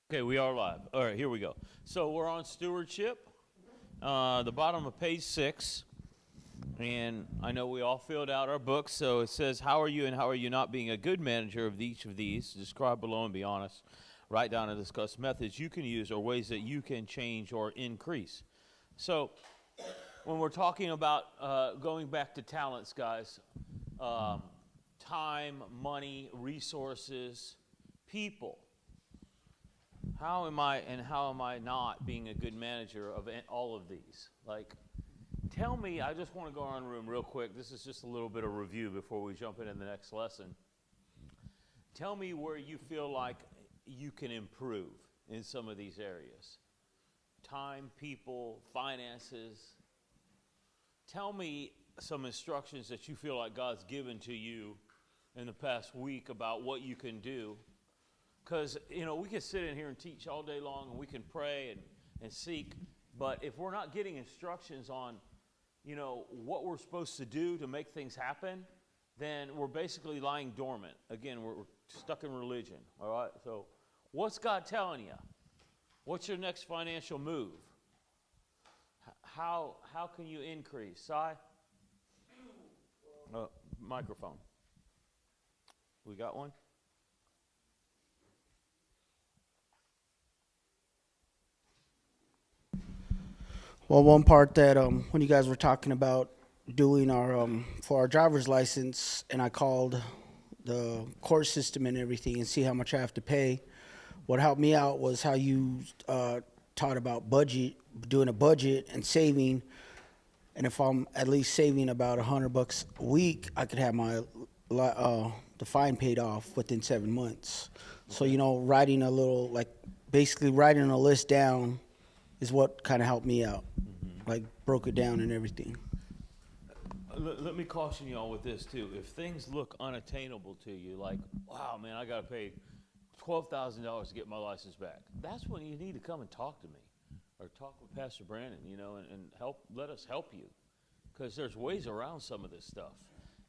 Okay, we are live. All right, here we go. So we're on stewardship, the bottom of page 6. And I know we all filled out our books, so it says, how are you and how are you not being a good manager of each of these? Describe below and be honest. Write down and discuss methods you can use or ways that you can change or increase. So when we're talking about going back to talents, guys, time, money, resources, people. How am I not being a good manager of all of these? Like, tell me, I just want to go around the room real quick. This is just a little bit of review before we jump into the next lesson. Tell me where you feel like you can improve in some of these areas. Time, people, finances. Tell me some instructions that you feel like God's given to you in the past week about what you can do. Because, we can sit in here and teach all day long, and we can pray and seek, but if we're not getting instructions on, what we're supposed to do to make things happen, then we're basically lying dormant. Again, we're stuck in religion, all right? So what's God telling you? What's your next financial move? How can you increase? Si? Microphone. We got one? Well, one part that when you guys were talking about doing our for our driver's license, and I called the court system and everything and see how much I have to pay. What helped me out was how you taught about doing a budget and saving. And if I'm at least saving about $100 a week, I could have my the fine paid off within 7 months. So writing basically writing a list down is what kind of helped me out. Like broke it down and everything. Let me caution y'all with this too. If things look unattainable to you, like, wow, man, I got to pay $12,000 to get my license back, that's when you need to come and talk to me or talk with Pastor Brandon, and let us help you, because there's ways around some of this stuff.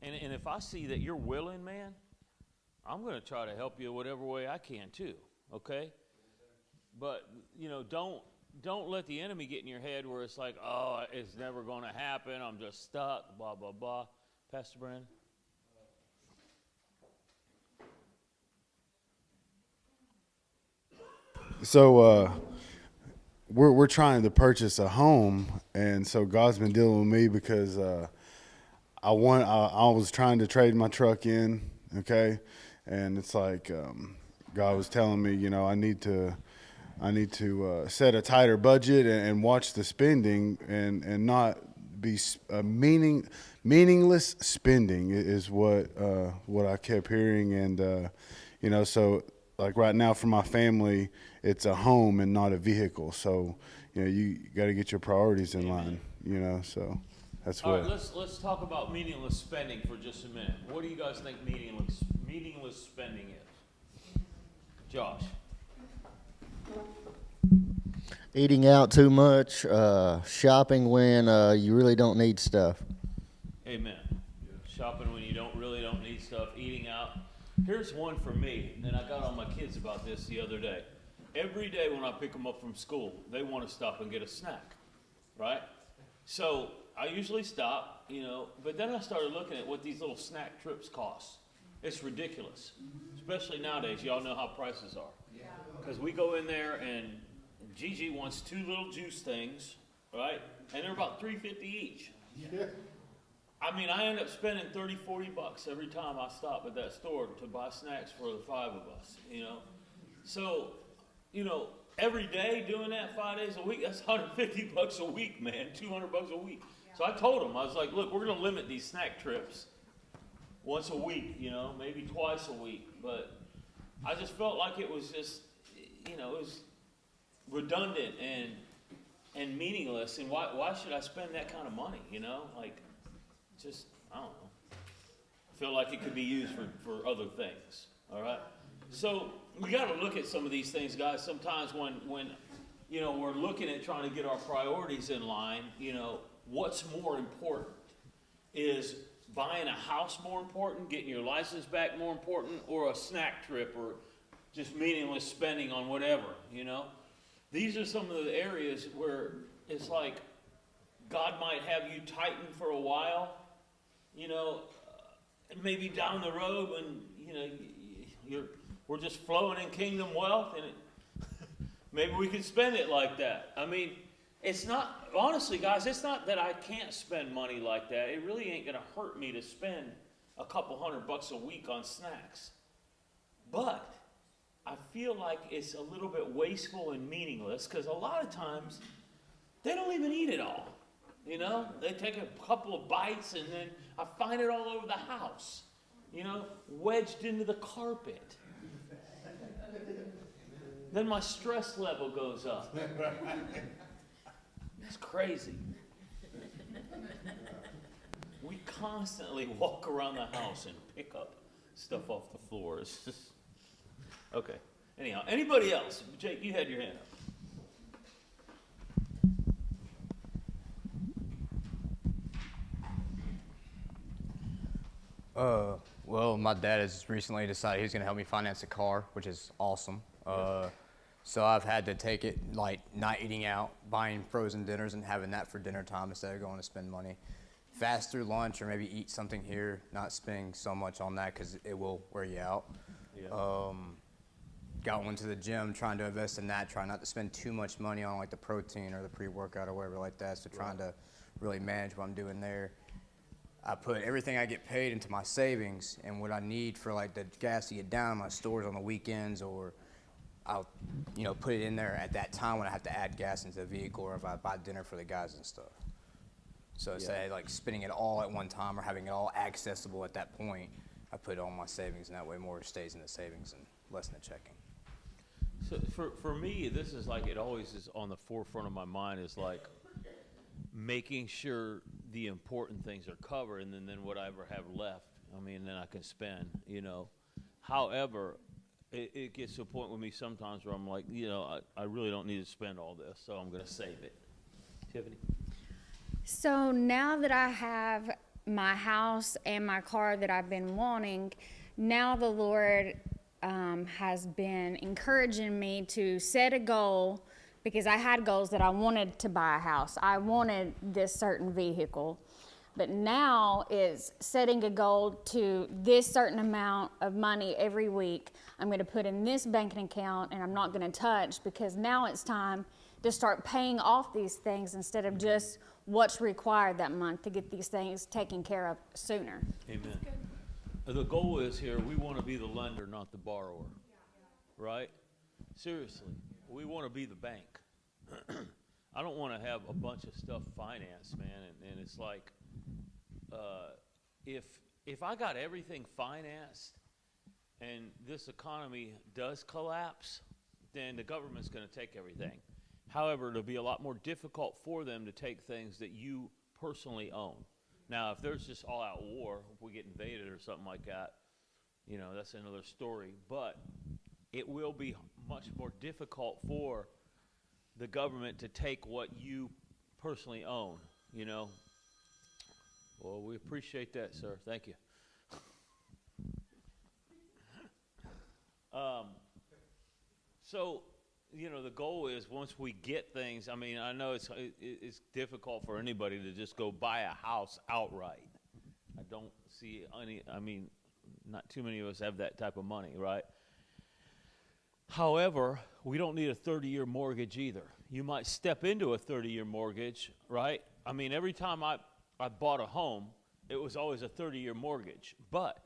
And if I see that you're willing, man, I'm going to try to help you whatever way I can too, okay? But, don't let the enemy get in your head where it's like, oh, it's never going to happen. I'm just stuck, blah, blah, blah. Pastor Brandon? So we're trying to purchase a home, and so God's been dealing with me because I was trying to trade my truck in, okay, and it's like God was telling me, I need to set a tighter budget and watch the spending and not be meaningless spending is what I kept hearing. And, so like right now for my family, it's a home and not a vehicle. So, you got to get your priorities in line, so that's what. All right, let's talk about meaningless spending for just a minute. What do you guys think meaningless spending is? Josh? Eating out too much, shopping when you really don't need stuff. Amen. Shopping when you really don't need stuff, eating out. Here's one for me, and I got on my kids about this the other day. Every day when I pick them up from school, they want to stop and get a snack, right? So I usually stop, but then I started looking at what these little snack trips cost. It's ridiculous, especially nowadays. Y'all know how prices are. Because we go in there and Gigi wants 2 little juice things, right? And they're about $3.50 each. Yeah. I mean, I end up spending $30, $40 every time I stop at that store to buy snacks for the 5 of us, So, every day doing that 5 days a week, that's $150 a week, man, $200 a week. So I told them, I was like, look, we're going to limit these snack trips once a week, maybe twice a week. But I just felt like it was just, it was redundant and meaningless, and why should I spend that kind of money, just, I don't know. I feel like it could be used for other things, all right? So we got to look at some of these things, guys. Sometimes when we're looking at trying to get our priorities in line, what's more important? Is buying a house more important, getting your license back more important, or a snack trip, or just meaningless spending on whatever, you know. These are some of the areas where it's like God might have you tighten for a while, you know, maybe down the road when, you know, we're just flowing in kingdom wealth, and maybe we can spend it like that. I mean, it's not, honestly, guys, it's not that I can't spend money like that. It really ain't going to hurt me to spend a couple $100 a week on snacks. But I feel like it's a little bit wasteful and meaningless because a lot of times they don't even eat it all. You know, they take a couple of bites and then I find it all over the house, you know, wedged into the carpet. Then my stress level goes up. That's crazy. We constantly walk around the house and pick up stuff off the floor. It's just, okay. Anyhow, anybody else? Jake, you had your hand up. Well, my dad has recently decided he's going to help me finance a car, which is awesome. So I've had to take it, like, not eating out, buying frozen dinners and having that for dinner time instead of going to spend money. Fast through lunch or maybe eat something here, not spending so much on that because it will wear you out. Yeah. Going to the gym, trying to invest in that, trying not to spend too much money on, like, the protein or the pre-workout or whatever like that, so trying to really manage what I'm doing there. I put everything I get paid into my savings, and what I need for, like, the gas to get down in my stores on the weekends, or I'll, you know, put it in there at that time when I have to add gas into the vehicle, or if I buy dinner for the guys and stuff. So instead of, like, spending it all at one time or having it all accessible at that point, I put it on my savings, and that way more stays in the savings and less in the checking. So for me, this is like, it always is on the forefront of my mind, is like making sure the important things are covered, and then whatever I have left, I mean, then I can spend, you know. However, it gets to a point with me sometimes where I'm like, you know, I really don't need to spend all this, so I'm going to save it. Tiffany? So now that I have my house and my car that I've been wanting, now the Lord has been encouraging me to set a goal, because I had goals that I wanted to buy a house. I wanted this certain vehicle. But now is setting a goal to this certain amount of money every week I'm going to put in this banking account, and I'm not going to touch, because now it's time to start paying off these things instead of just what's required that month to get these things taken care of sooner. Amen. The goal is here, we want to be the lender, not the borrower. Right? Seriously, we want to be the bank. I don't want to have a bunch of stuff financed, man, and it's like, if I got everything financed and this economy does collapse, then the government's going to take everything. However, it'll be a lot more difficult for them to take things that you personally own. Now, if there's just all-out war, if we get invaded or something like that, you know, that's another story. But it will be much more difficult for the government to take what you personally own, you know. Well, we appreciate that, sir. Thank you. So, you know, the goal is once we get things, I mean, I know it's difficult for anybody to just go buy a house outright. I don't see any, I mean, not too many of us have that type of money, right? However, we don't need a 30-year mortgage either. You might step into a 30-year mortgage, right? I mean, every time I bought a home, it was always a 30-year mortgage, but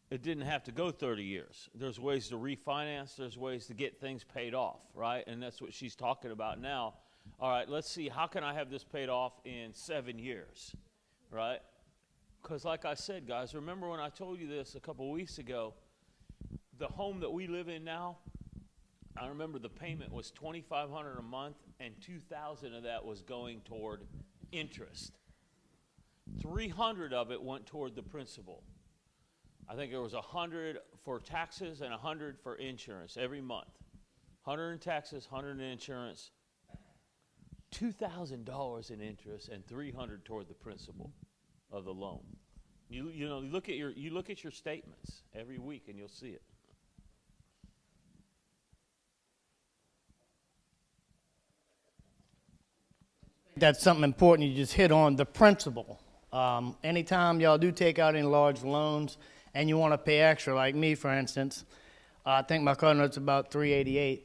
it didn't have to go 30 years. There's ways to refinance. There's ways to get things paid off, right? And that's what she's talking about now. All right, let's see, how can I have this paid off in 7 years, right? Because like I said, guys, remember when I told you this a couple weeks ago, the home that we live in now, I remember the payment was $2,500 a month, and $2,000 of that was going toward interest. $300 of it went toward the principal. I think there was $100 for taxes and $100 for insurance every month. $100 in taxes, $100 in insurance, $2,000 in interest, and $300 toward the principal of the loan. You know, you look at your statements every week, and you'll see it. that's something important you just hit on, the principal. Anytime y'all do take out any large loans and you want to pay extra, like me, for instance, I think my car note's about $388.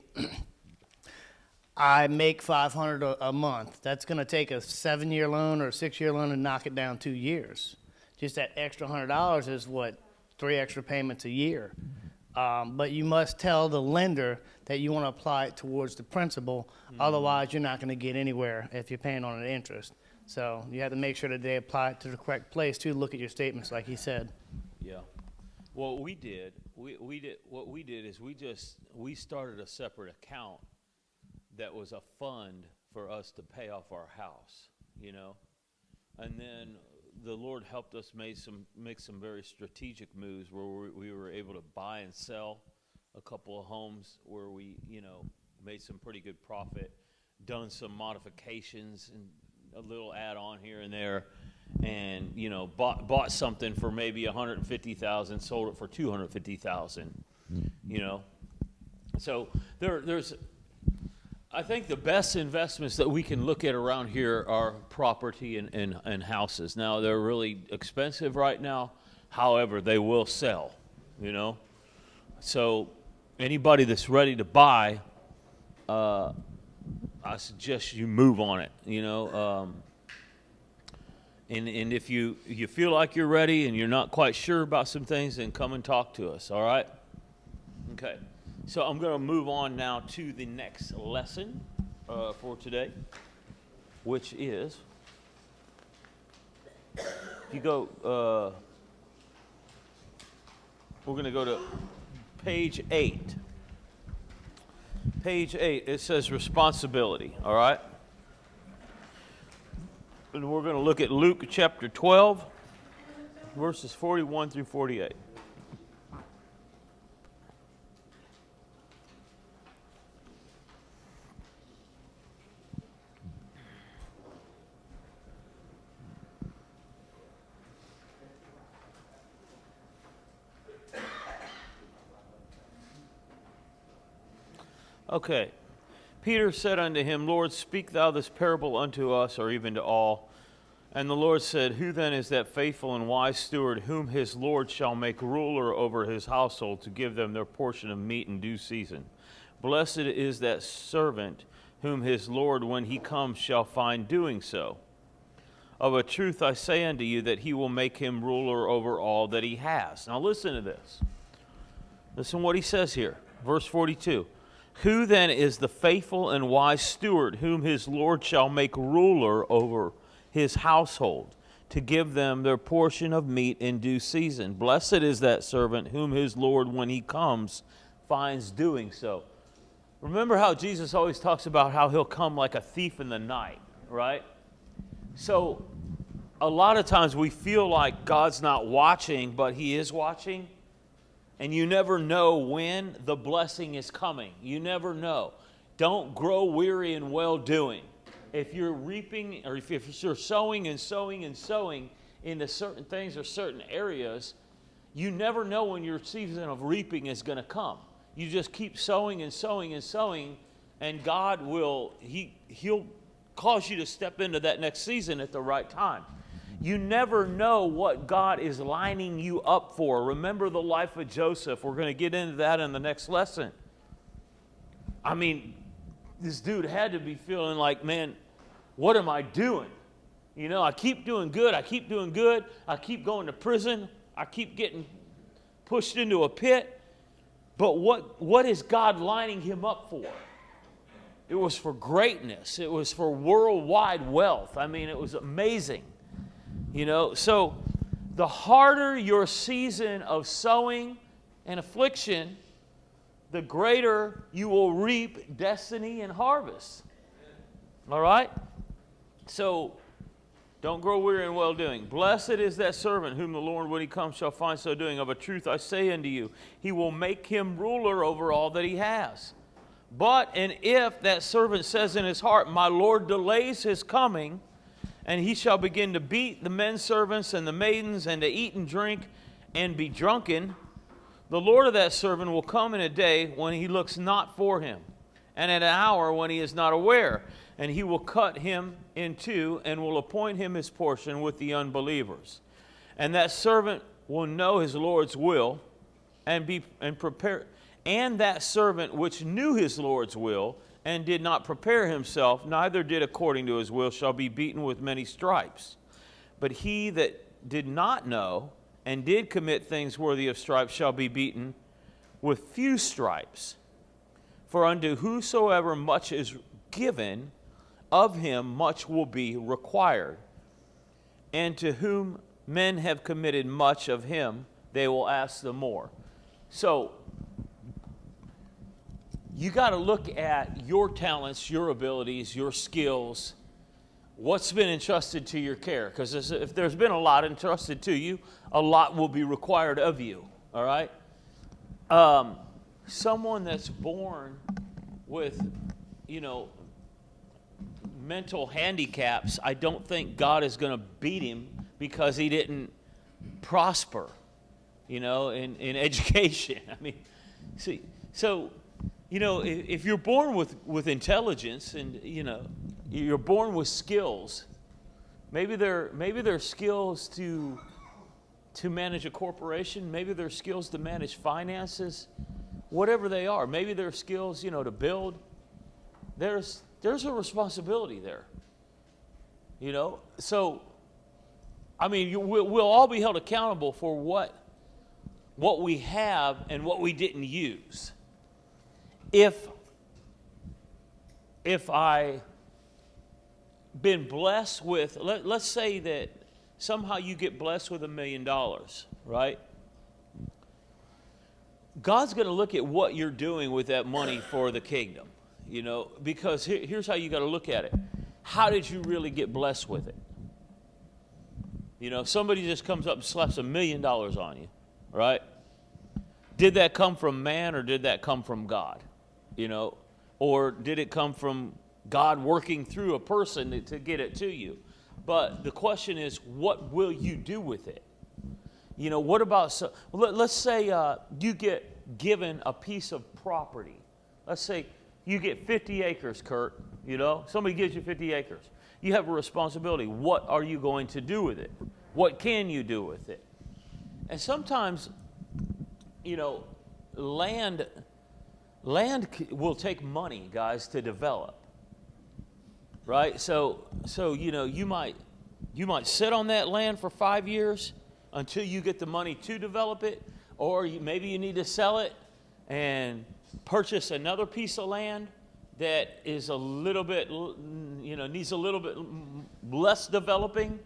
I make $500 a month. That's going to take a 7-year loan or a 6-year loan and knock it down 2 years. Just that extra $100 is what, 3 extra payments a year. But you must tell the lender that you want to apply it towards the principal. Otherwise, you're not going to get anywhere if you're paying on an interest. So you have to make sure that they apply it to the correct place too. Look at your statements, like he said. Yeah. What we did is we started a separate account that was a fund for us to pay off our house, you know, and then the Lord helped us make some very strategic moves where we were able to buy and sell a couple of homes where we, you know, made some pretty good profit, done some modifications and a little add-on here and there, and, you know, bought something for maybe $150,000, sold it for $250,000, you know. So there's I think the best investments that we can look at around here are property and houses. Now, they're really expensive right now. However, they will sell, you know. So anybody that's ready to buy, I suggest you move on it, you know. And if you feel like you're ready and you're not quite sure about some things, then come and talk to us, all right? Okay. So I'm going to move on now to the next lesson for today, which is, if you go, we're going to go to page 8. Page 8, it says responsibility, all right? And we're going to look at Luke chapter 12, verses 41 through 48. Okay. Peter said unto him, Lord, speak thou this parable unto us, or even to all. And the Lord said, Who then is that faithful and wise steward, whom his Lord shall make ruler over his household, to give them their portion of meat in due season? Blessed is that servant, whom his Lord, when he comes, shall find doing so. Of a truth I say unto you, that he will make him ruler over all that he has. Now listen to this. Listen what he says here. Verse 42. Who then is the faithful and wise steward, whom his Lord shall make ruler over his household, to give them their portion of meat in due season? Blessed is that servant, whom his Lord, when he comes, finds doing so. Remember how Jesus always talks about how he'll come like a thief in the night, right? So a lot of times we feel like God's not watching, but he is watching. And you never know when the blessing is coming. You never know. Don't grow weary in well-doing. If you're reaping, or if you're sowing and sowing and sowing into certain things or certain areas, you never know when your season of reaping is going to come. You just keep sowing and sowing and sowing, and God will, He'll cause you to step into that next season at the right time. You never know what God is lining you up for. Remember the life of Joseph. We're going to get into that in the next lesson. I mean, this dude had to be feeling like, man, what am I doing? You know, I keep doing good. I keep doing good. I keep going to prison. I keep getting pushed into a pit. But what is God lining him up for? It was for greatness. It was for worldwide wealth. I mean, it was amazing. You know, so the harder your season of sowing and affliction, the greater you will reap destiny and harvest. All right? So don't grow weary in well-doing. Blessed is that servant whom the Lord, when he comes, shall find so doing. Of a truth I say unto you, he will make him ruler over all that he has. But and if that servant says in his heart, My Lord delays his coming, and he shall begin to beat the men servants and the maidens, and to eat and drink and be drunken, the Lord of that servant will come in a day when he looks not for him, and at an hour when he is not aware. and he will cut him in two and will appoint him his portion with the unbelievers. And that servant will know his Lord's will and prepare. And that servant which knew his Lord's will and did not prepare himself, neither did according to his will, shall be beaten with many stripes. But he that did not know and did commit things worthy of stripes shall be beaten with few stripes. For unto whosoever much is given, of him much will be required. And to whom men have committed much, of him they will ask the more. So, you got to look at your talents, your abilities, your skills, what's been entrusted to your care. Because if there's been a lot entrusted to you, a lot will be required of you, all right? Someone that's born with, mental handicaps, I don't think God is going to beat him because he didn't prosper, in education. I mean, see, so, if you're born with intelligence and, you're born with skills, maybe they're skills to manage a corporation, maybe they're skills to manage finances, whatever they are. Maybe they're skills, to build. There's a responsibility there, So, I mean, we'll all be held accountable for what we have and what we didn't use. If I been blessed with, let's say that somehow you get blessed with $1 million, right? God's going to look at what you're doing with that money for the kingdom, because here's how you got to look at it. How did you really get blessed with it? Somebody just comes up and slaps $1 million on you, right? Did that come from man or did that come from God? Or did it come from God working through a person to get it to you? But the question is, what will you do with it? What about, let's say you get given a piece of property. Let's say you get 50 acres, Kurt, somebody gives you 50 acres. You have a responsibility. What are you going to do with it? What can you do with it? And sometimes, land will take money, guys, to develop. Right? So you might sit on that land for 5 years until you get the money to develop it, or maybe you need to sell it and purchase another piece of land that is a little bit, needs a little bit less developing.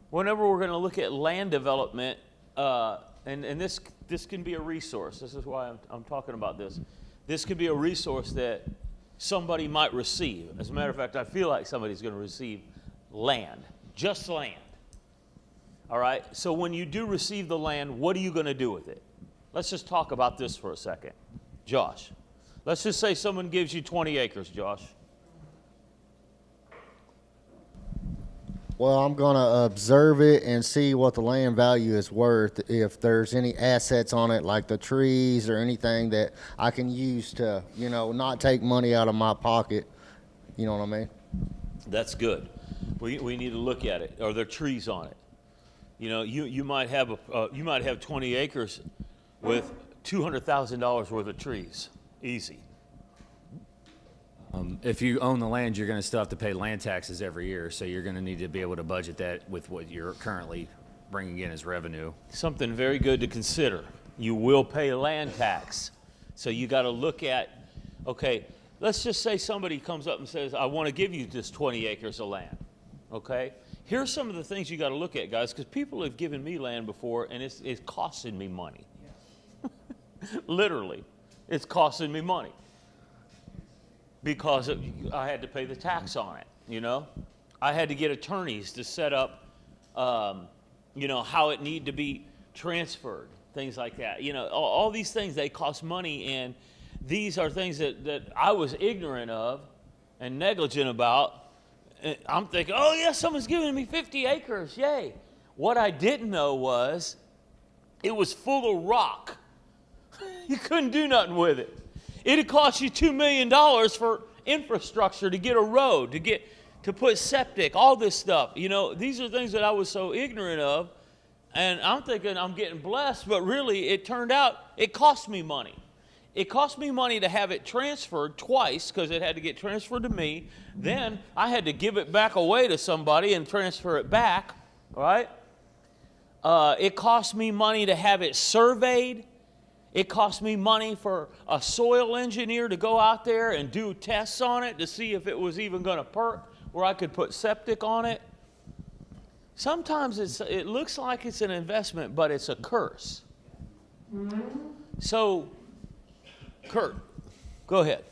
Whenever we're going to look at land development, and this can be a resource. This is why I'm talking about this. This could be a resource that somebody might receive. As a matter of fact, I feel like somebody's going to receive land, just land. All right? So when you do receive the land, what are you going to do with it? Let's just talk about this for a second. Josh, let's just say someone gives you 20 acres, Josh. Well, I'm going to observe it and see what the land value is worth, if there's any assets on it, like the trees or anything that I can use to, not take money out of my pocket. You know what I mean? That's good. We need to look at it. Are there trees on it? You might have 20 acres with $200,000 worth of trees. Easy. If you own the land, you're going to still have to pay land taxes every year, so you're going to need to be able to budget that with what you're currently bringing in as revenue. Something very good to consider. You will pay land tax. So you got to look at, okay, let's just say somebody comes up and says, I want to give you this 20 acres of land, okay? Here's some of the things you got to look at, guys, because people have given me land before, and it's costing me money. Literally, it's costing me money. Because I had to pay the tax on it, I had to get attorneys to set up, how it need to be transferred, things like that. All these things, they cost money, and these are things that I was ignorant of and negligent about. And I'm thinking, oh, yeah, someone's giving me 50 acres, yay. What I didn't know was it was full of rock. You couldn't do nothing with it. It'd cost you $2 million for infrastructure to get a road, to put septic, all this stuff. You know, these are things that I was so ignorant of, and I'm thinking I'm getting blessed, but really it turned out it cost me money. It cost me money to have it transferred twice because it had to get transferred to me. Then I had to give it back away to somebody and transfer it back, right? It cost me money to have it surveyed. It cost me money for a soil engineer to go out there and do tests on it to see if it was even going to perk where I could put septic on it. Sometimes it looks like it's an investment, but it's a curse. So, Kurt, go ahead.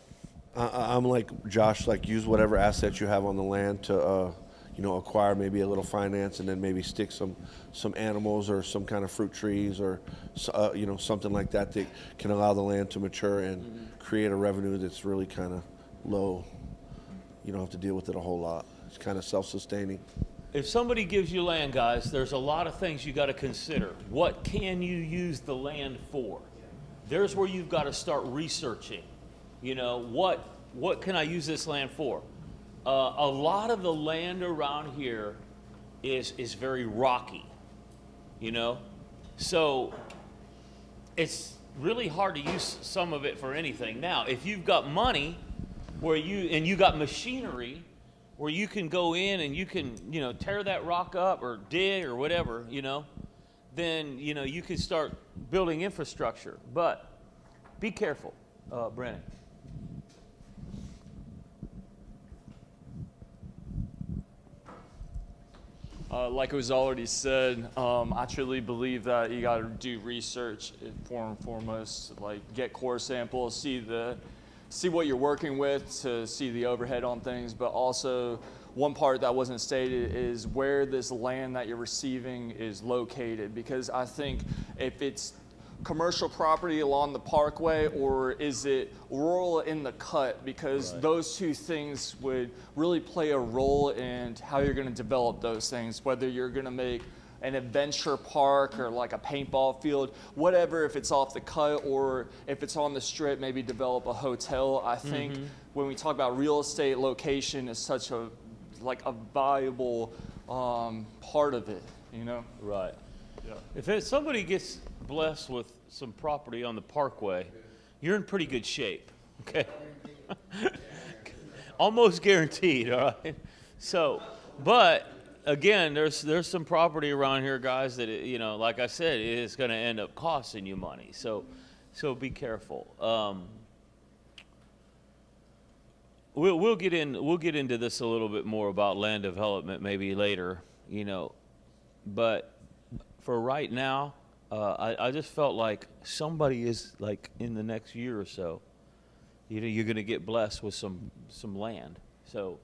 I'm like Josh, like use whatever assets you have on the land to, acquire maybe a little finance, and then maybe stick some animals or some kind of fruit trees or, something like that that can allow the land to mature and create a revenue that's really kind of low. You don't have to deal with it a whole lot. It's kind of self-sustaining. If somebody gives you land, guys, there's a lot of things you got to consider. What can you use the land for? There's where you've got to start researching. You know, what can I use this land for? A lot of the land around here is very rocky, you know? So it's really hard to use some of it for anything. Now, if you've got money and you got machinery where you can go in and you can, tear that rock up or dig or whatever, then, you can start building infrastructure. But be careful, Brennan. Like it was already said, I truly believe that you got to do research foremost, like get core samples, see what you're working with to see the overhead on things, but also one part that wasn't stated is where this land that you're receiving is located, because I think if it's commercial property along the parkway or is it rural in the cut, because those two things would really play a role in how you're going to develop those things, whether you're going to make an adventure park or like a paintball field, whatever, if it's off the cut or if it's on the strip, maybe develop a hotel. I think when we talk about real estate, location is such a valuable part of it, Right. Yeah. If somebody gets blessed with some property on the parkway, you're in pretty good shape, okay? Almost guaranteed, all right? So, but again, there's some property around here, guys, that, like I said, it's going to end up costing you money. So be careful. We'll get into this a little bit more about land development maybe later, but for right now, I just felt like somebody is like in the next year or so, you're going to get blessed with some land. So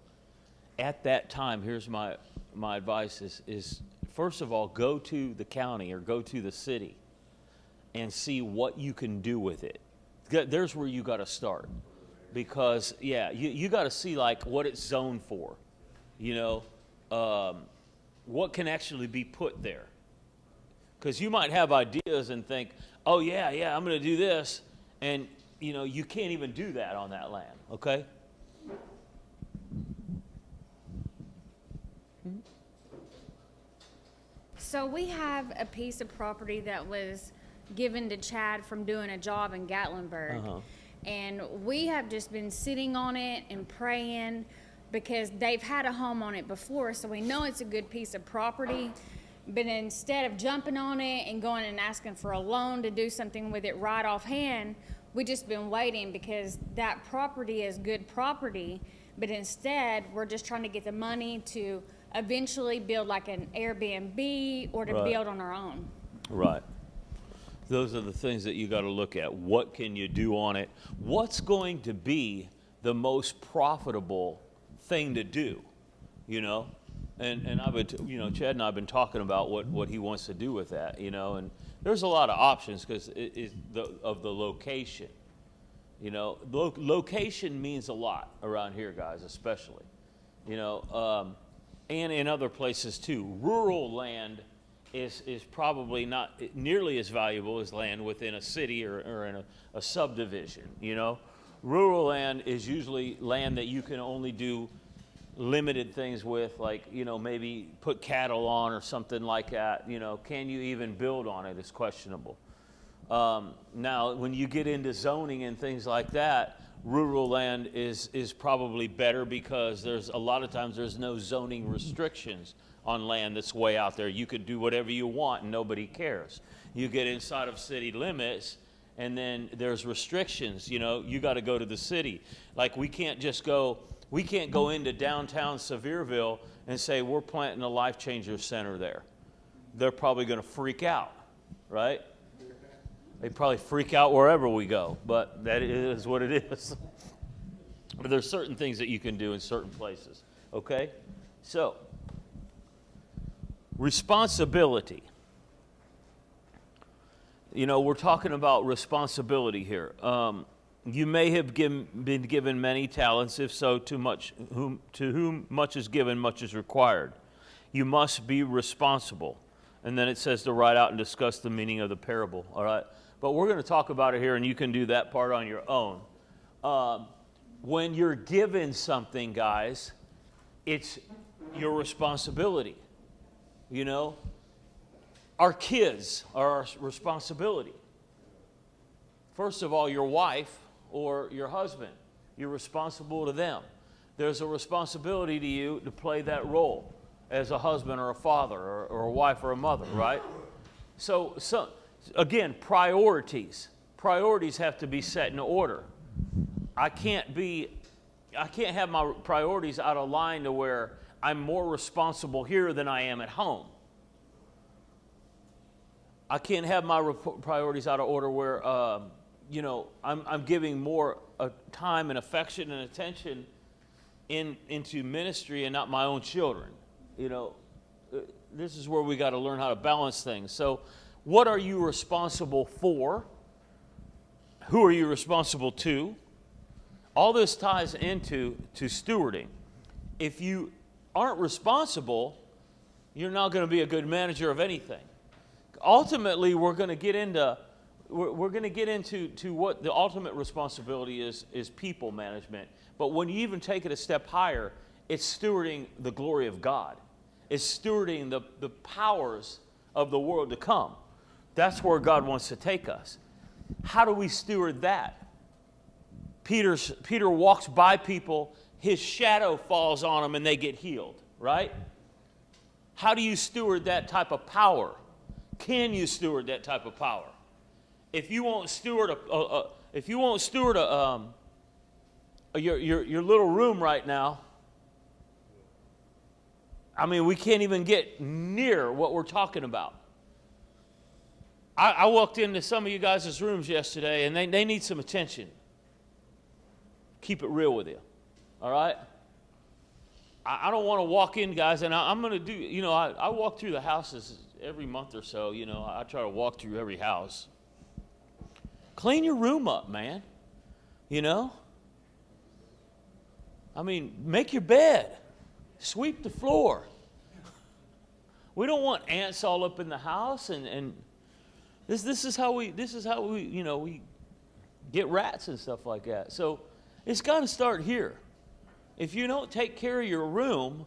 at that time, here's my advice is first of all, go to the county or go to the city and see what you can do with it. There's where you got to start, because you got to see like what it's zoned for, what can actually be put there. Because you might have ideas and think, oh, yeah, I'm going to do this. And, you can't even do that on that land, okay? So we have a piece of property that was given to Chad from doing a job in Gatlinburg. And we have just been sitting on it and praying because they've had a home on it before, so we know it's a good piece of property. But instead of jumping on it and going and asking for a loan to do something with it right offhand, we just been waiting because that property is good property. But instead, we're just trying to get the money to eventually build like an Airbnb or to build on our own. Right. Those are the things that you got to look at. What can you do on it? What's going to be the most profitable thing to do, And I've been, Chad and I have been talking about what he wants to do with that, and there's a lot of options because of the location. Location means a lot around here, guys, especially, and in other places too. Rural land is probably not nearly as valuable as land within a city or in a subdivision, Rural land is usually land that you can only do limited things with, like, maybe put cattle on or something like that. Can you even build on it is questionable. Now, when you get into zoning and things like that, rural land is probably better because there's a lot of times there's no zoning restrictions on land that's way out there. You could do whatever you want and nobody cares. You get inside of city limits and then there's restrictions. You got to go to the city. Like we can't go into downtown Sevierville and say we're planting a Life Changer Center there. They're probably going to freak out, right? They probably freak out wherever we go, but that is what it is. But there's certain things that you can do in certain places, okay? So, responsibility. We're talking about responsibility here. You may have been given many talents, if so, to whom much is given, much is required. You must be responsible. And then it says to write out and discuss the meaning of the parable, all right? But we're going to talk about it here, and you can do that part on your own. When you're given something, guys, it's your responsibility. Our kids are our responsibility. First of all, your wife or your husband, you're responsible to them. There's a responsibility to you to play that role as a husband or a father or a wife or a mother, right? So again, priorities. Priorities have to be set in order. I can't have my priorities out of line to where I'm more responsible here than I am at home. I can't have my priorities out of order where, I'm giving more time and affection and attention into ministry and not my own children. This is where we got to learn how to balance things. So, what are you responsible for? Who are you responsible to? All this ties into stewarding. If you aren't responsible, you're not going to be a good manager of anything. Ultimately, we're going to get into what the ultimate responsibility is people management. But when you even take it a step higher, it's stewarding the glory of God. It's stewarding the powers of the world to come. That's where God wants to take us. How do we steward that? Peter walks by people, his shadow falls on them, and they get healed, right? How do you steward that type of power? Can you steward that type of power? If you won't steward your little room right now, we can't even get near what we're talking about. I walked into some of you guys' rooms yesterday, and they need some attention. Keep it real with you, all right? I don't want to walk in, guys, and I'm going to do, I walk through the houses every month or so. I try to walk through every house. Clean your room up, man. Make your bed. Sweep the floor. We don't want ants all up in the house, and this is how we we get rats and stuff like that. So it's got to start here. If you don't take care of your room,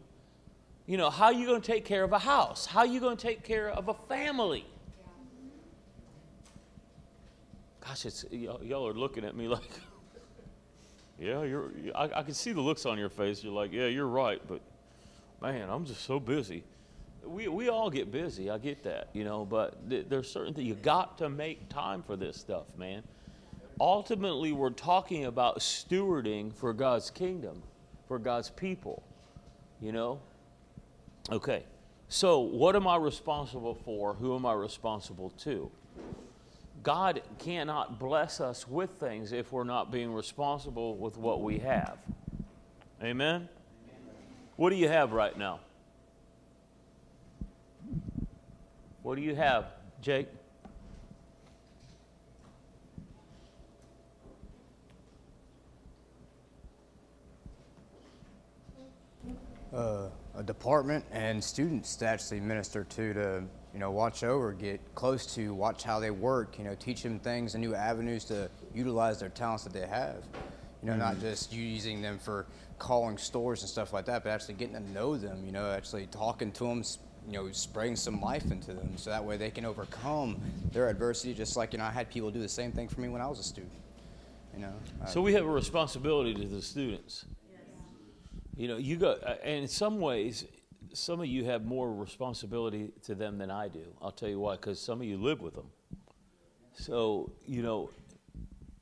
how are you going to take care of a house? How are you going to take care of a family? Gosh, y'all are looking at me like, yeah, I can see the looks on your face. You're like, yeah, you're right, but man, I'm just so busy. We all get busy. I get that, but there's certain things. You got to make time for this stuff, man. Ultimately, we're talking about stewarding for God's kingdom, for God's people, Okay, so what am I responsible for? Who am I responsible to? God cannot bless us with things if we're not being responsible with what we have. Amen? What do you have right now? What do you have, Jake? A department and students to actually minister to watch over, get close to, watch how they work, teach them things and new avenues to utilize their talents that they have. You know, not just you using them for calling stores and stuff like that, but actually getting to know them, you know, actually talking to them, you know, spraying some life into them so that way they can overcome their adversity, just like, you know, I had people do the same thing for me when I was a student, you know. So we have a responsibility to the students. You know, you got, and in some ways, some of you have more responsibility to them than I do. I'll tell you why, because some of you live with them. So, you know,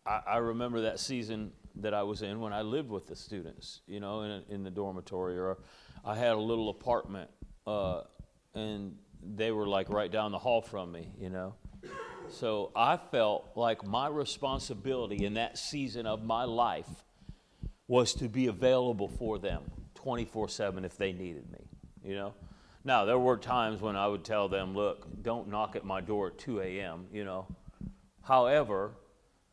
I remember that season that I was in when I lived with the students, you know, in the dormitory, or I had a little apartment, and they were like right down the hall from me, you know. So I felt like my responsibility in that season of my life was to be available for them 24/7 if they needed me, you know. Now, there were times when I would tell them, look, don't knock at my door at 2 a.m., you know. However,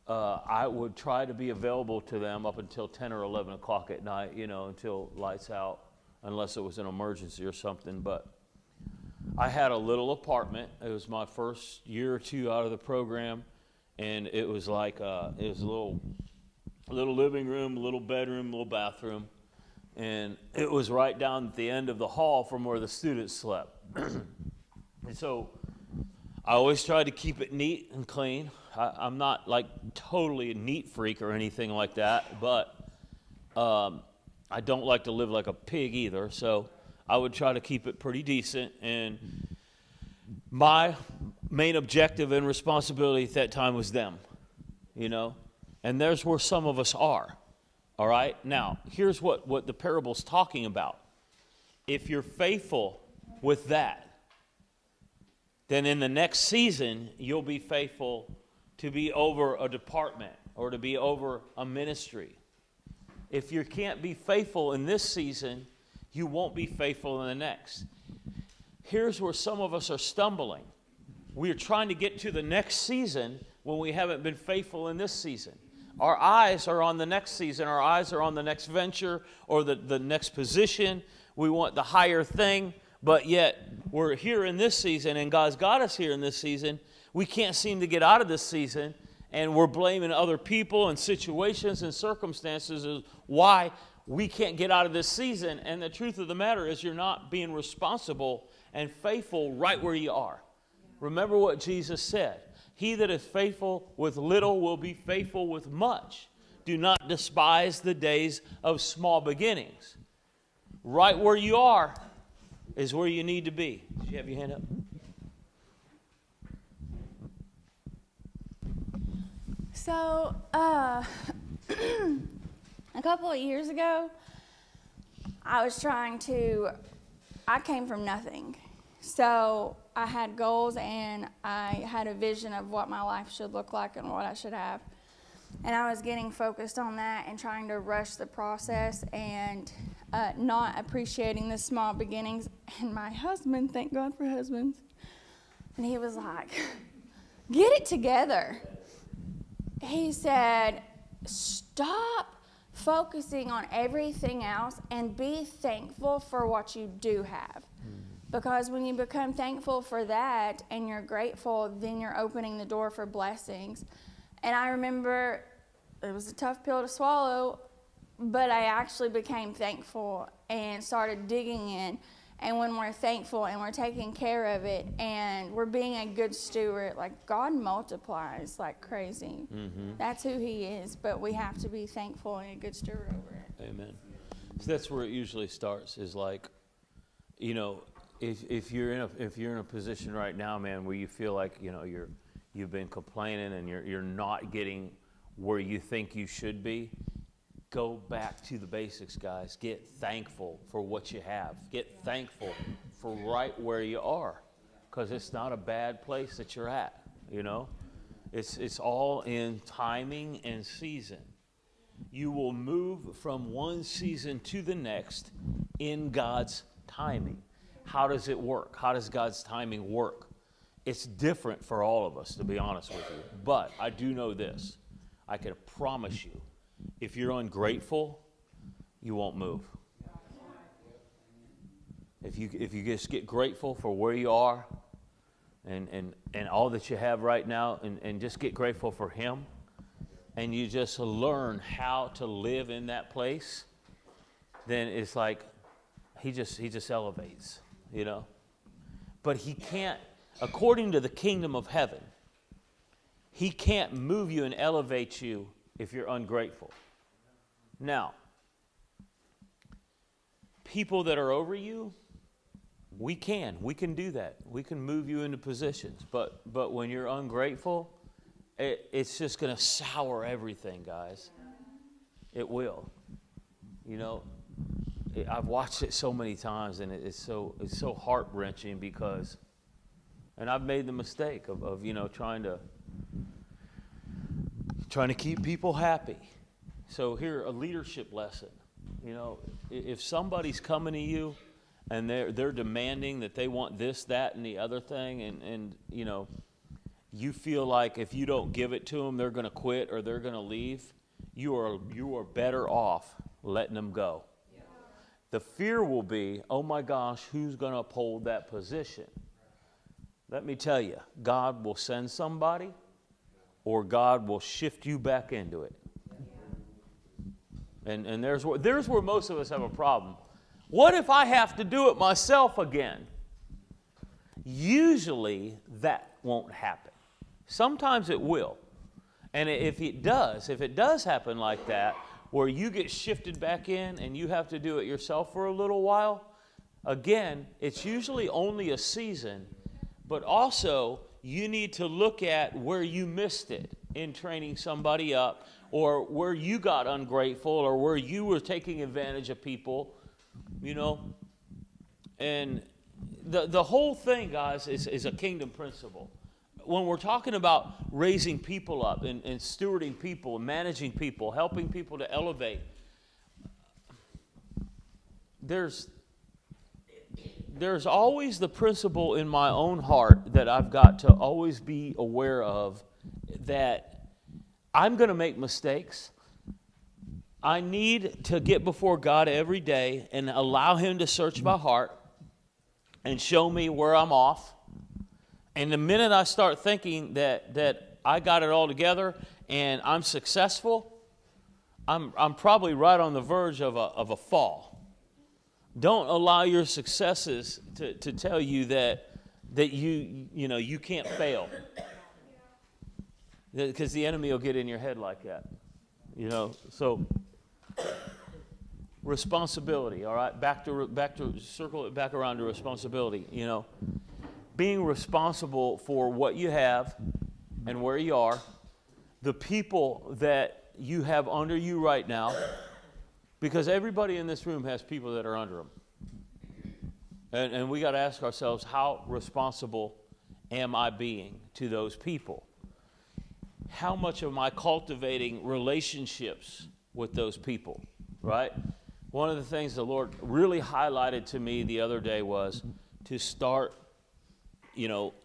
I would try to be available to them up until 10 or 11 o'clock at night, you know, until lights out, unless it was an emergency or something. But I had a little apartment. It was my first year or two out of the program, and it was like it was a little living room, a little bedroom, a little bathroom, and it was right down at the end of the hall from where the students slept. And so I always tried to keep it neat and clean. I'm not like totally a neat freak or anything like that, but I don't like to live like a pig either, so I would try to keep it pretty decent. And my main objective and responsibility at that time was them, you know, and there's where some of us are. All right, now here's what the parable's talking about. If you're faithful with that, then in the next season you'll be faithful to be over a department or to be over a ministry. If you can't be faithful in this season, you won't be faithful in the next. Here's where some of us are stumbling. We're trying to get to the next season when we haven't been faithful in this season. Our eyes are on the next season. Our eyes are on the next venture or the next position. We want the higher thing, but yet we're here in this season, and God's got us here in this season. We can't seem to get out of this season, and we're blaming other people and situations and circumstances as why we can't get out of this season. And the truth of the matter is you're not being responsible and faithful right where you are. Remember what Jesus said. He that is faithful with little will be faithful with much. Do not despise the days of small beginnings. Right where you are is where you need to be. Did you have your hand up? So, a couple of years ago, I came from nothing. So I had goals and I had a vision of what my life should look like and what I should have. And I was getting focused on that and trying to rush the process and not appreciating the small beginnings. And my husband, thank God for husbands, and he was like, get it together. He said, stop focusing on everything else and be thankful for what you do have. Because when you become thankful for that and you're grateful, then you're opening the door for blessings. And I remember it was a tough pill to swallow, but I actually became thankful and started digging in. And when we're thankful and we're taking care of it and we're being a good steward, like God multiplies like crazy. Mm-hmm. That's who He is, but we have to be thankful and a good steward over it. Amen. So that's where it usually starts. Is like, you know, if you're in a position right now, man, where you feel like you've been complaining and you're not getting where you think you should be. Go back to the basics, guys. Get thankful for what you have. Get thankful for right where you are, because it's not a bad place that you're at, you know. It's all in timing and season. You will move from one season to the next in God's timing. How does it work? How does God's timing work? It's different for all of us, to be honest with you. But I do know this. I can promise you, if you're ungrateful, you won't move. If you just get grateful for where you are and all that you have right now and just get grateful for Him, and you just learn how to live in that place, then it's like he just elevates, you know. But he can't, according to the kingdom of heaven, he can't move you and elevate you if you're ungrateful. Now, people that are over you, we can do that. We can move you into positions. But when you're ungrateful, it's just going to sour everything, guys. It will. You know, I've watched it so many times, and it's so heart-wrenching because, and I've made the mistake of you know, trying to keep people happy. So here, a leadership lesson. You know, if somebody's coming to you and they're demanding that they want this, that, and the other thing, and you know, you feel like if you don't give it to them, they're going to quit or they're going to leave, you are better off letting them go. Yeah. The fear will be, oh my gosh, who's going to uphold that position? Let me tell you, God will send somebody, or God will shift you back into it. And there's where most of us have a problem. What if I have to do it myself again? Usually that won't happen. Sometimes it will. And if it does happen like that, where you get shifted back in and you have to do it yourself for a little while, again, it's usually only a season, but also you need to look at where you missed it in training somebody up, or where you got ungrateful, or where you were taking advantage of people, you know. And the whole thing, guys, is a kingdom principle. When we're talking about raising people up and stewarding people, and managing people, helping people to elevate, there's always the principle in my own heart that I've got to always be aware of, that I'm going to make mistakes. I need to get before God every day and allow Him to search my heart and show me where I'm off. And the minute I start thinking that I got it all together and I'm successful, I'm probably right on the verge of a fall. Don't allow your successes to tell you that you can't fail. Because the enemy will get in your head like that, you know. So responsibility, all right. Back to circle it back around to responsibility. You know, being responsible for what you have and where you are, the people that you have under you right now, because everybody in this room has people that are under them, and we got to ask ourselves, how responsible am I being to those people? How much am I cultivating relationships with those people, right? One of the things the Lord really highlighted to me the other day was to start, you know,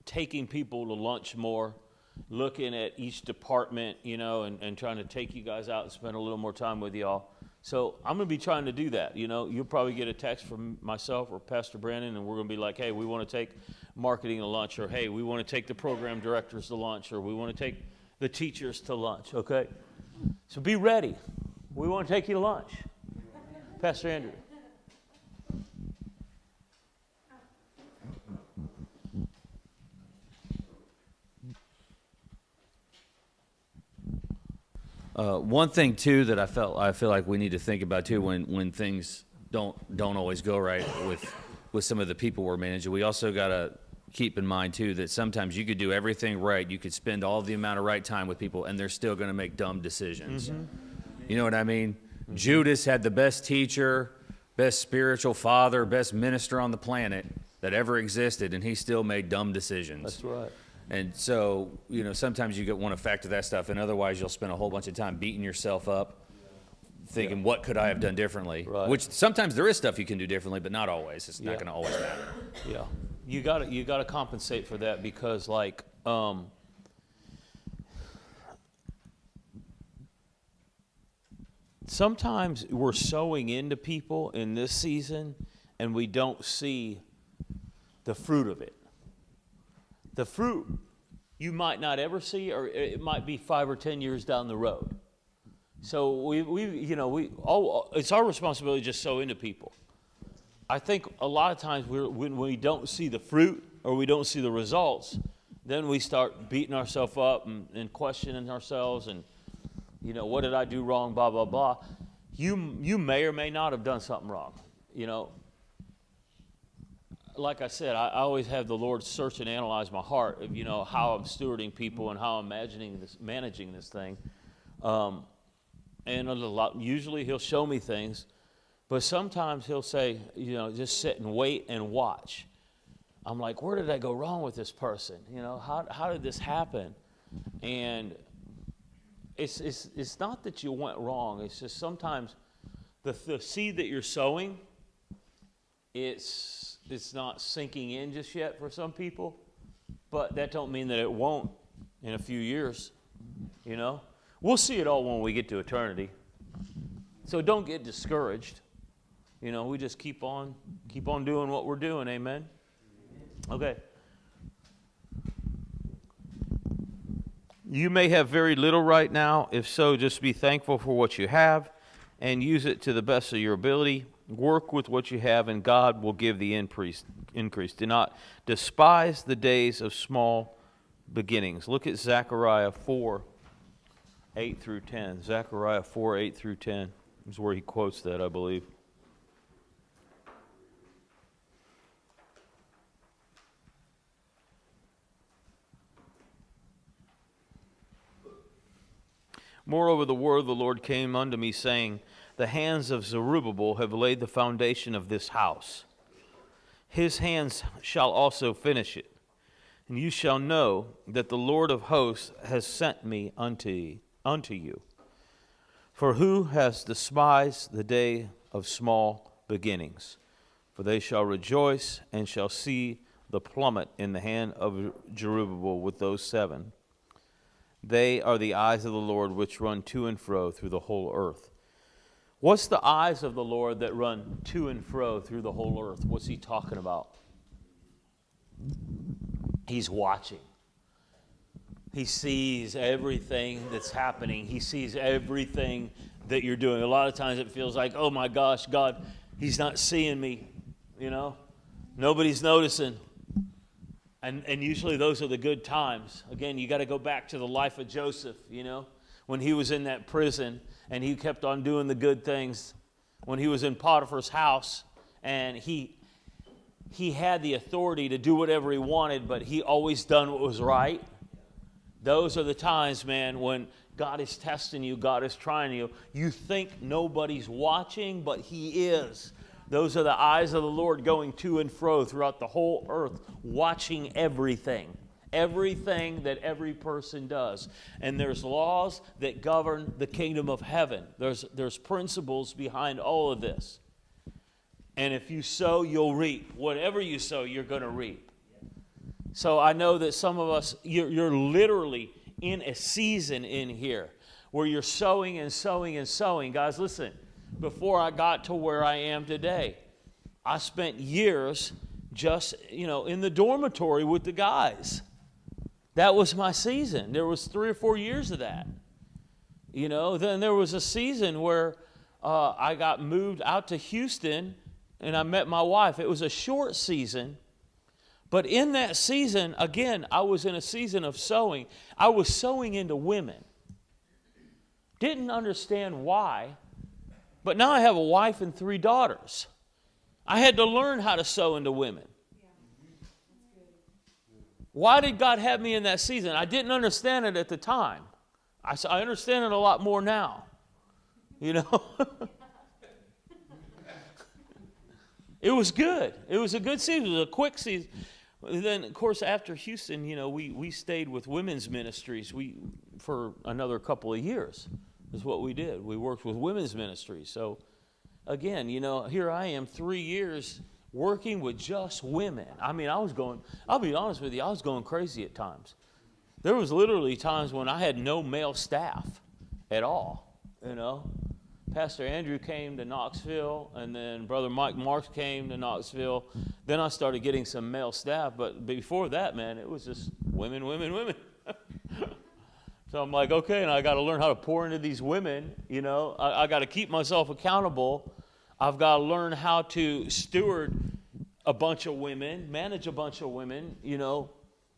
taking people to lunch more, looking at each department, you know, and trying to take you guys out and spend a little more time with y'all. So I'm going to be trying to do that. You know, you'll probably get a text from myself or Pastor Brandon, and we're going to be like, hey, we want to take marketing to lunch, or hey, we want to take the program directors to lunch, or we want to take the teachers to lunch, okay? So be ready. We want to take you to lunch. Pastor Andrew. One thing too that I feel like we need to think about too when things don't always go right with some of the people we're managing. We also got to keep in mind too that sometimes you could do everything right, you could spend all the amount of right time with people, and they're still going to make dumb decisions. Mm-hmm. You know what I mean? Mm-hmm. Judas had the best teacher, best spiritual father, best minister on the planet that ever existed, and he still made dumb decisions. That's right. And so, you know, sometimes you want to factor that stuff in. Otherwise, you'll spend a whole bunch of time beating yourself up, thinking, what could I have done differently? Right. Which sometimes there is stuff you can do differently, but not always. It's not going to always matter. Yeah. You got to compensate for that, because, like, sometimes we're sowing into people in this season, and we don't see the fruit of it. The fruit you might not ever see, or it might be 5 or 10 years down the road. So it's our responsibility to just sow into people. I think a lot of times when we don't see the fruit or we don't see the results, then we start beating ourselves up and questioning ourselves and, what did I do wrong, blah, blah, blah. You may or may not have done something wrong. Like I said, I always have the Lord search and analyze my heart of, how I'm stewarding people and how I'm managing this thing. And usually he'll show me things, but sometimes he'll say, just sit and wait and watch. I'm like, where did I go wrong with this person? How did this happen? And it's not that you went wrong. It's just sometimes the seed that you're sowing, it's not sinking in just yet for some people, but that don't mean that it won't in a few years. We'll see it all when we get to eternity. So don't get discouraged. We just keep on doing what we're doing. Amen. Okay. You may have very little right now. If so, just be thankful for what you have and use it to the best of your ability. Work with what you have, and God will give the increase. Do not despise the days of small beginnings. Look at Zechariah 4:8 through 10. Zechariah 4:8 through 10 is where he quotes that, I believe. Moreover, the word of the Lord came unto me, saying, the hands of Zerubbabel have laid the foundation of this house. His hands shall also finish it. And you shall know that the Lord of hosts has sent me unto you. For who has despised the day of small beginnings? For they shall rejoice and shall see the plummet in the hand of Zerubbabel with those 7. They are the eyes of the Lord which run to and fro through the whole earth. What's the eyes of the Lord that run to and fro through the whole earth? What's he talking about? He's watching. He sees everything that's happening. He sees everything that you're doing. A lot of times it feels like, oh my gosh, God, he's not seeing me. Nobody's noticing. And usually those are the good times. Again, you got to go back to the life of Joseph, when he was in that prison and he kept on doing the good things. When he was in Potiphar's house and he had the authority to do whatever he wanted, but he always done what was right. Those are the times, man, when God is testing you, God is trying you. You think nobody's watching, but he is. Those are the eyes of the Lord going to and fro throughout the whole earth, watching everything that every person does. And there's laws that govern the kingdom of heaven. There's principles behind all of this. And if you sow, you'll reap. Whatever you sow, you're going to reap. So I know that some of us, you're literally in a season in here where you're sowing and sowing and sowing. Guys, listen. Before I got to where I am today, I spent years just, in the dormitory with the guys. That was my season. There was 3 or 4 years of that. Then there was a season where I got moved out to Houston and I met my wife. It was a short season. But in that season, again, I was in a season of sowing. I was sowing into women. Didn't understand why. But now I have a wife and 3 daughters. I had to learn how to sow into women. Why did God have me in that season? I didn't understand it at the time. I understand it a lot more now. It was good. It was a good season. It was a quick season. Then, of course, after Houston, we stayed with women's ministries for another couple of years. Is what we did. We worked with women's ministries. So, again, here I am 3 years working with just women. I mean, I'll be honest with you, I was going crazy at times. There was literally times when I had no male staff at all, Pastor Andrew came to Knoxville, and then Brother Mike Marks came to Knoxville. Then I started getting some male staff, but before that, man, it was just women. So I'm like, okay, and I got to learn how to pour into these women. You know, I got to keep myself accountable. I've got to learn how to steward a bunch of women, manage a bunch of women, you know,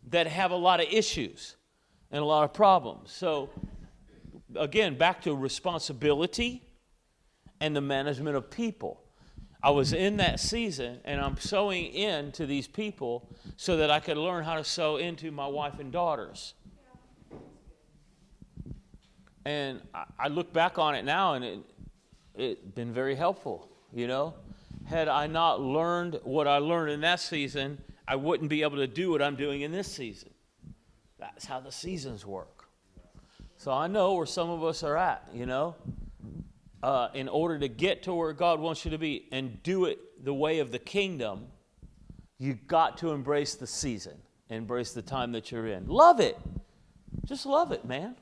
that have a lot of issues and a lot of problems. So, again, back to responsibility and the management of people. I was in that season, and I'm sowing into these people so that I could learn how to sow into my wife and daughters. And I look back on it now, and it's been very helpful, you know. Had I not learned what I learned in that season, I wouldn't be able to do what I'm doing in this season. That's how the seasons work. So I know where some of us are at, you know. In order to get to where God wants you to be and do it the way of the kingdom, you've got to embrace the season, embrace the time that you're in. Love it. Just love it, man.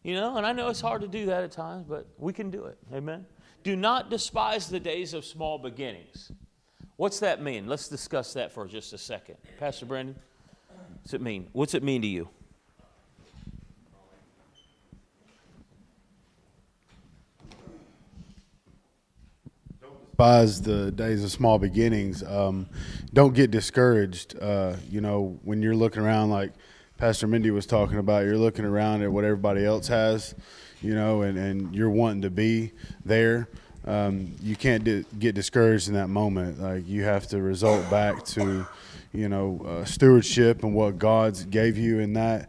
You know, and I know it's hard to do that at times, but we can do it. Amen. Do not despise the days of small beginnings. What's that mean? Let's discuss that for just a second. Pastor Brandon, what's it mean? What's it mean to you? Despise the days of small beginnings. Don't get discouraged. You know, when you're looking around like Pastor Mindy was talking about, you're looking around at what everybody else has, you know, and you're wanting to be there. You can't get discouraged in that moment. Like, you have to result back to, you know, stewardship and what God's gave you in that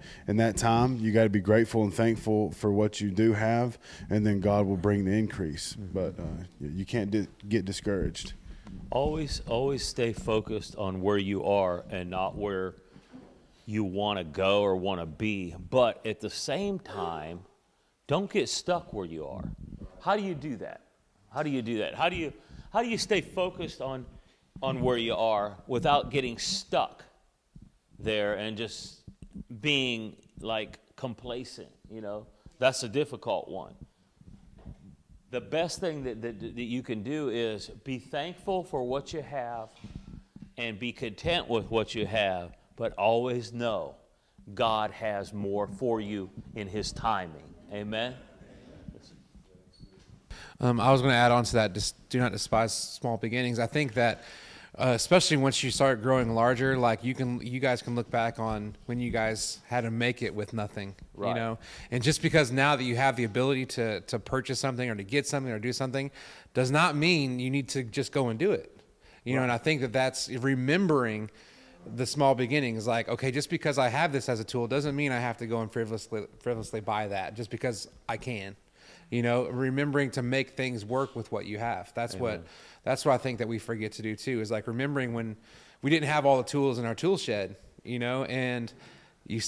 time. You got to be grateful and thankful for what you do have, and then God will bring the increase. But you can't get discouraged. Always stay focused on where you are and not where you want to go or want to be. But at the same time, don't get stuck where you are. How do you do that? How do you do that? How do you stay focused on where you are without getting stuck there and just being like complacent, you know? That's a difficult one. The best thing that you can do is be thankful for what you have and be content with what you have, but always know God has more for you in His timing. Amen? I was going to add on to that, just do not despise small beginnings. I think that especially once you start growing larger, like you guys can look back on when you guys had to make it with nothing, Right. You know? And just because now that you have the ability to purchase something or to get something or do something does not mean you need to just go and do it, you know? And I think that that's remembering the small beginnings. Like, okay, just because I have this as a tool doesn't mean I have to go and frivolously buy that just because I can. You know, remembering to make things work with what you have. That's what I think that we forget to do too, is like remembering when we didn't have all the tools in our tool shed, you know, and you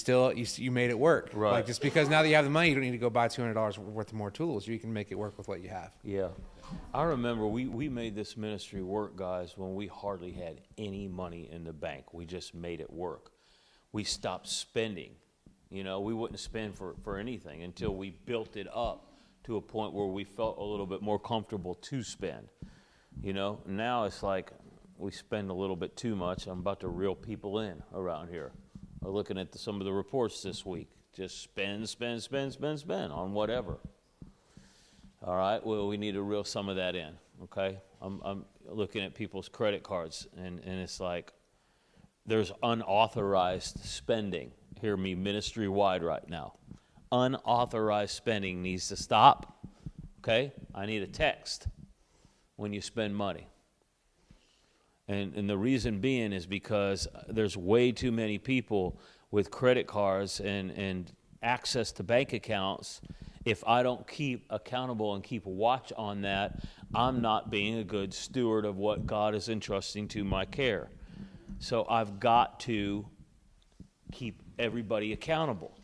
made it work. Right. Like, just because now that you have the money, you don't need to go buy $200 worth of more tools. You can make it work with what you have. Yeah. I remember we made this ministry work, guys, when we hardly had any money in the bank. We just made it work. We stopped spending. You know, we wouldn't spend for anything until we built it up to a point where we felt a little bit more comfortable to spend. You know, now it's like we spend a little bit too much. I'm about to reel people in around here. I'm looking at some of the reports this week. Just spend on whatever. All right, well, we need to reel some of that in, okay? I'm looking at people's credit cards, and it's like there's unauthorized spending. Hear me ministry-wide right now. Unauthorized spending needs to stop, okay? I need a text when you spend money. And the reason being is because there's way too many people with credit cards and access to bank accounts. If I don't keep accountable and keep watch on that, I'm not being a good steward of what God is entrusting to my care. So I've got to keep everybody accountable.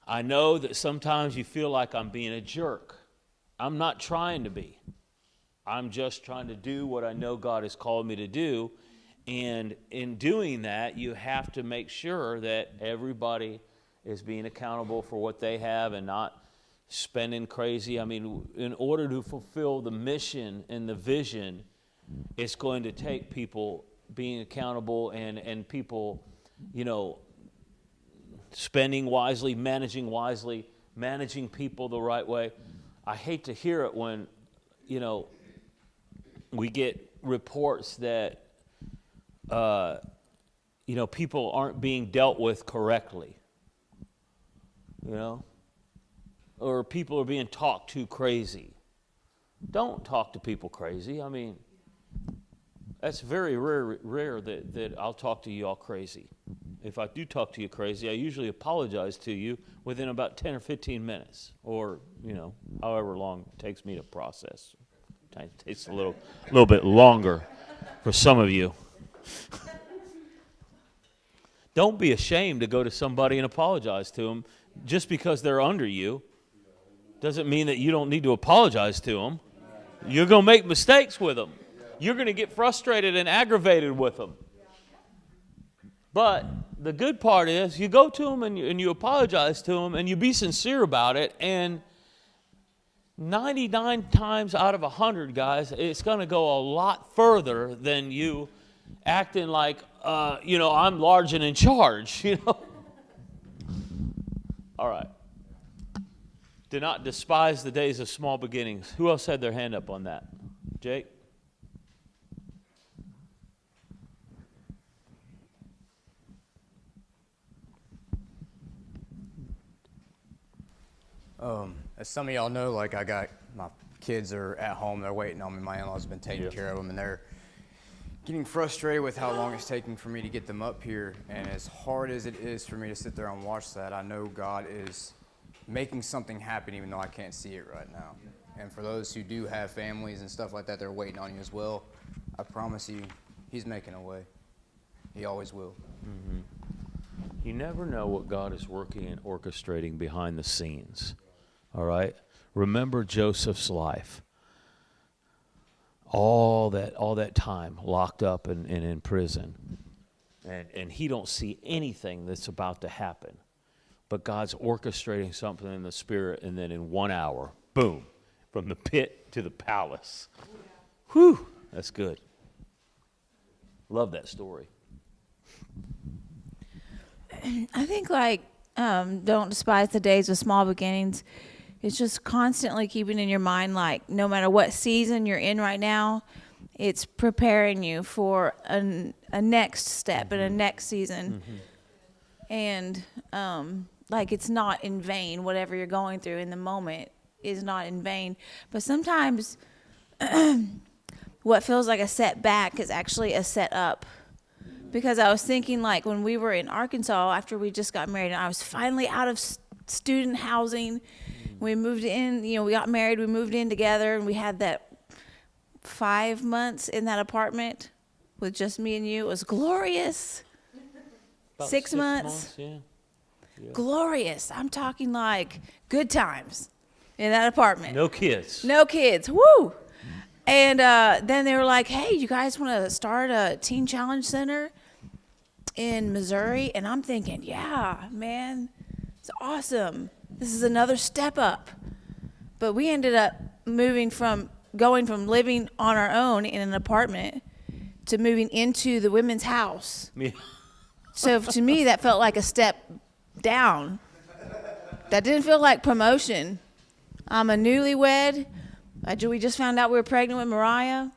I know that sometimes you feel like I'm being a jerk. I'm not trying to be. I'm just trying to do what I know God has called me to do. And in doing that, you have to make sure that everybody is being accountable for what they have and not spending crazy. I mean, in order to fulfill the mission and the vision, it's going to take people being accountable and people, you know, spending wisely, managing people the right way. I hate to hear it when, you know, we get reports that, you know, people aren't being dealt with correctly, you know, or people are being talked to crazy. Don't talk to people crazy. I mean, that's very rare that I'll talk to you all crazy. If I do talk to you crazy, I usually apologize to you within about 10 or 15 minutes, or, you know, however long it takes me to process. It takes a little bit longer for some of you. Don't be ashamed to go to somebody and apologize to them. Just because they're under you doesn't mean that you don't need to apologize to them. You're going to make mistakes with them. You're going to get frustrated and aggravated with them. But the good part is you go to them and you apologize to them and you be sincere about it, and 99 times out of 100, guys, it's going to go a lot further than you acting like, you know, I'm large and in charge, you know. All right. Do not despise the days of small beginnings. Who else had their hand up on that? Jake? As some of y'all know, like, I got my kids are at home, they're waiting on me. My in-laws have been taking care of them, and they're getting frustrated with how long it's taking for me to get them up here. And as hard as it is for me to sit there and watch that, I know God is making something happen even though I can't see it right now. And for those who do have families and stuff like that, they're waiting on you as well. I promise you, He's making a way. He always will. Mm-hmm. You never know what God is working and orchestrating behind the scenes. All right? Remember Joseph's life. All that time locked up and in prison. And he don't see anything that's about to happen. But God's orchestrating something in the spirit, and then in 1 hour, boom, from the pit to the palace. Whew, that's good. Love that story. I think, like, don't despise the days of small beginnings. It's just constantly keeping in your mind, like, no matter what season you're in right now, it's preparing you for a next step and a next season. And, like, it's not in vain. Whatever you're going through in the moment is not in vain. But sometimes what feels like a setback is actually a setup. Because I was thinking, like, when we were in Arkansas after we just got married, and I was finally out of student housing. We moved in, you know, we got married, we moved in together, and we had that 5 months in that apartment with just me and you. It was glorious. About 6 months. Yeah. Glorious. I'm talking like good times in that apartment. No kids. No kids. Woo! And then they were like, hey, you guys want to start a teen challenge center in Missouri? And I'm thinking, yeah, man, it's awesome. This is another step up. But we ended up going from living on our own in an apartment to moving into the women's house. Yeah. So to me, that felt like a step down. That didn't feel like promotion. I'm a newlywed. We just found out we were pregnant with Mariah.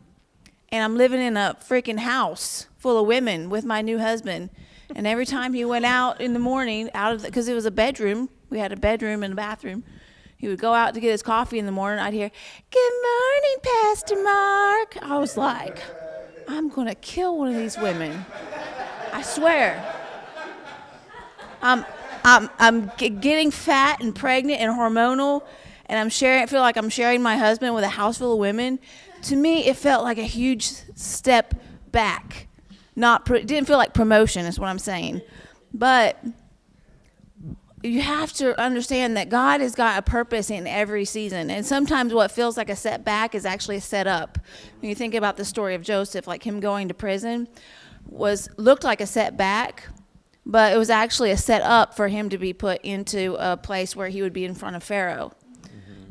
And I'm living in a freaking house full of women with my new husband. And every time he went out in the morning, because it was a bedroom, we had a bedroom and a bathroom. He would go out to get his coffee in the morning. I'd hear, "Good morning, Pastor Mark." I was like, I'm going to kill one of these women. I swear. I'm getting fat and pregnant and hormonal, and I feel like I'm sharing my husband with a house full of women. To me, it felt like a huge step back. It didn't feel like promotion, is what I'm saying. But you have to understand that God has got a purpose in every season. And sometimes what feels like a setback is actually a setup. When you think about the story of Joseph, like him going to prison looked like a setback, but it was actually a setup for him to be put into a place where he would be in front of Pharaoh.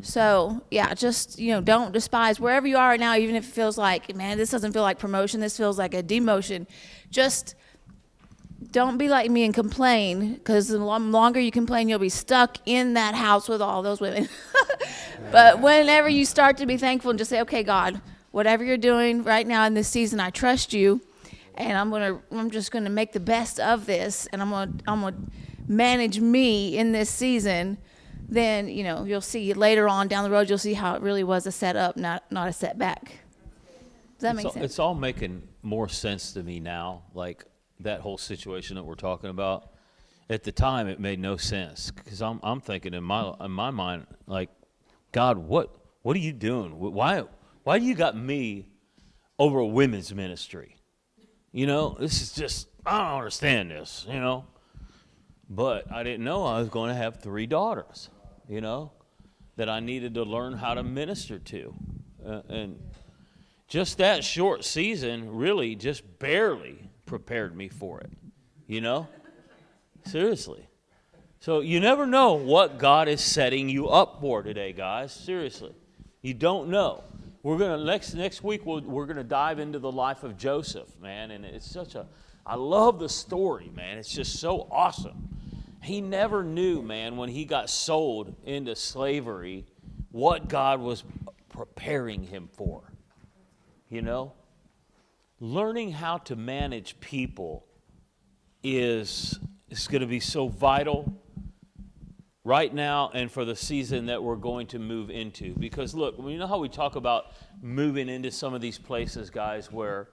So, yeah, just, don't despise wherever you are right now, even if it feels like, man, this doesn't feel like promotion, this feels like a demotion. Just don't be like me and complain, because the longer you complain, you'll be stuck in that house with all those women. But whenever you start to be thankful and just say, okay, God, whatever you're doing right now in this season, I trust you, and I'm just gonna make the best of this, and I'm gonna manage me in this season. Then you'll see later on down the road, you'll see how it really was a setup, not a setback. Does that make sense? It's all making more sense to me now, like that whole situation that we're talking about. At the time, it made no sense, because I'm thinking in my mind, like, God, what are you doing? Why do you got me over a women's ministry? This is just, I don't understand this, But I didn't know I was going to have 3 daughters, that I needed to learn how to minister to. And just that short season really just barely prepared me for it, Seriously. So you never know what God is setting you up for today, guys. Seriously. You don't know. We're going to, next week, we're going to dive into the life of Joseph, man. And it's I love the story, man. It's just so awesome. He never knew, man, when he got sold into slavery, what God was preparing him for. Learning how to manage people is going to be so vital right now and for the season that we're going to move into. Because look, you know how we talk about moving into some of these places, guys, where,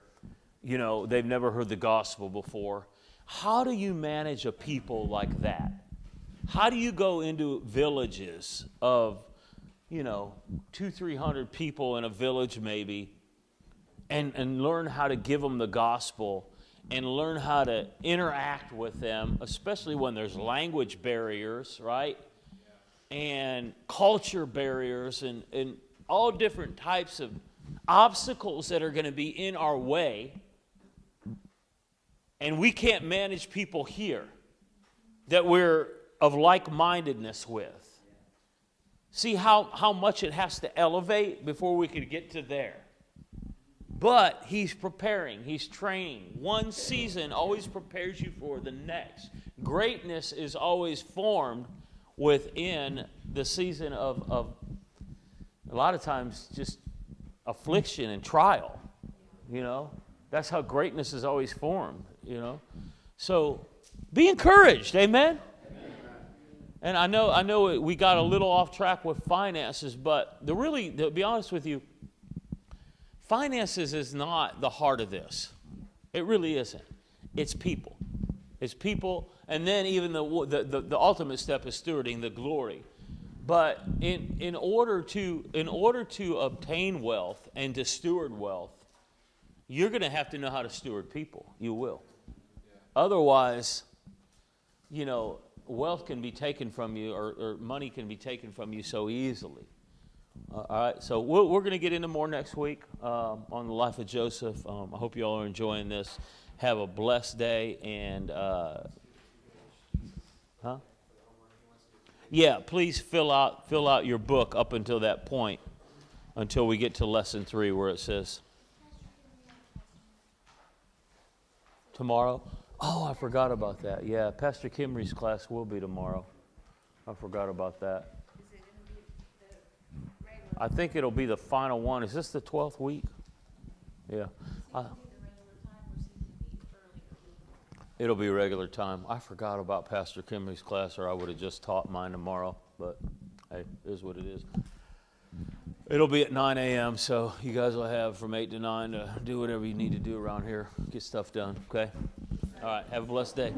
they've never heard the gospel before. How do you manage a people like that? How do you go into villages of, 200-300 people in a village maybe, and learn how to give them the gospel and learn how to interact with them, especially when there's language barriers, right? And culture barriers and all different types of obstacles that are going to be in our way. And we can't manage people here that we're of like-mindedness with. See how much it has to elevate before we could get to there. But he's preparing, he's training. One season always prepares you for the next. Greatness is always formed within the season of a lot of times just affliction and trial, That's how greatness is always formed, So be encouraged, amen? And I know we got a little off track with finances, but to be honest with you, finances is not the heart of this. It really isn't. It's people. It's people, and then even the ultimate step is stewarding the glory. But in order to obtain wealth and to steward wealth, you're going to have to know how to steward people. You will. Otherwise, wealth can be taken from you, or money can be taken from you so easily. All right, so we're going to get into more next week on the life of Joseph. I hope you all are enjoying this. Have a blessed day, and yeah, please fill out your book up until that point, until we get to lesson 3 where it says tomorrow. Oh, I forgot about that. Yeah, Pastor Kimry's class will be tomorrow. I forgot about that. I think it'll be the final one. Is this the 12th week? Yeah. It'll be regular time. I forgot about Pastor Kimry's class, or I would have just taught mine tomorrow. But hey, it is what it is. It'll be at 9 a.m., so you guys will have from 8 to 9 to do whatever you need to do around here. Get stuff done, okay? All right, have a blessed day.